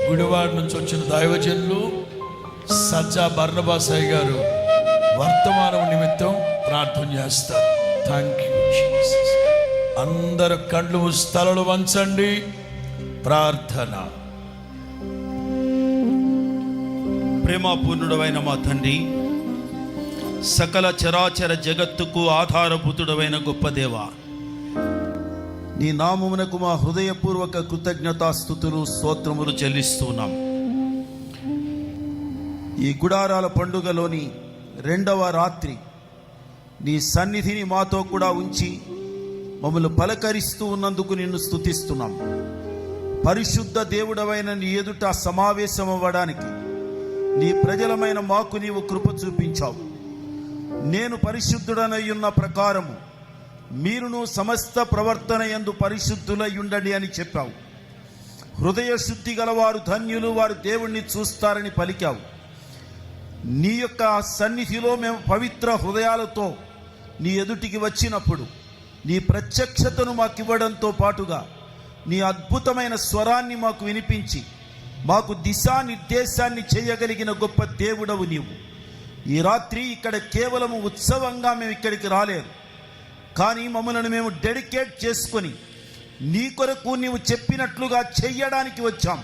గుడివాడ నుంచి వచ్చిన దైవజనులు సజ్జా బర్నబాసాయి గారు వర్తమానం నిమిత్తం ప్రార్థన చేస్తారు. Thank you Jesus. అందరు కళ్ళు స్థలలు వంచండి. ప్రార్థన. ప్రేమపూర్ణుడవైన మా తండ్రి, సకల చరాచర జగత్తుకు ఆధారభూతుడవైన గొప్ప దేవ, నీ నామమునకు మా హృదయపూర్వక కృతజ్ఞతాస్తుతులు స్తోత్రములు చెల్లిస్తున్నాం. ఈ గుడారాల పండుగలోని 2వ రాత్రి నీ సన్నిధిని మాతో కూడా ఉంచి మమ్మల్ని పలకరిస్తూ ఉన్నందుకు నిన్ను స్తుతిస్తున్నాం. పరిశుద్ధ దేవుడవైన నీ ఎదుట సమావేశం అవ్వడానికి నీ ప్రజలమైన మాకు నీవు కృప చూపించావు. నేను పరిశుద్ధుడనై ఉన్న ప్రకారము మీరును సమస్త ప్రవర్తన యందు పరిశుద్ధులై ఉండండి అని చెప్పావు. హృదయ శుద్ధి గలవారు ధన్యులు, వారు దేవుణ్ణి చూస్తారని పలికావు. నీ యొక్క సన్నిధిలో మేము పవిత్ర హృదయాలతో నీ ఎదుటికి వచ్చినప్పుడు నీ ప్రత్యక్షతను మాకు ఇవ్వడంతో పాటుగా నీ అద్భుతమైన స్వరాన్ని మాకు వినిపించి మాకు దిశానిర్దేశాన్ని చేయగలిగిన గొప్ప దేవుడవు నీవు. ఈ రాత్రి ఇక్కడ కేవలం ఉత్సవంగా మేము ఇక్కడికి రాలేదు, కానీ మమ్మల్ని మేము డెడికేట్ చేసుకొని నీ కొరకు నీవు చెప్పినట్లుగా చెయ్యడానికి వచ్చాం.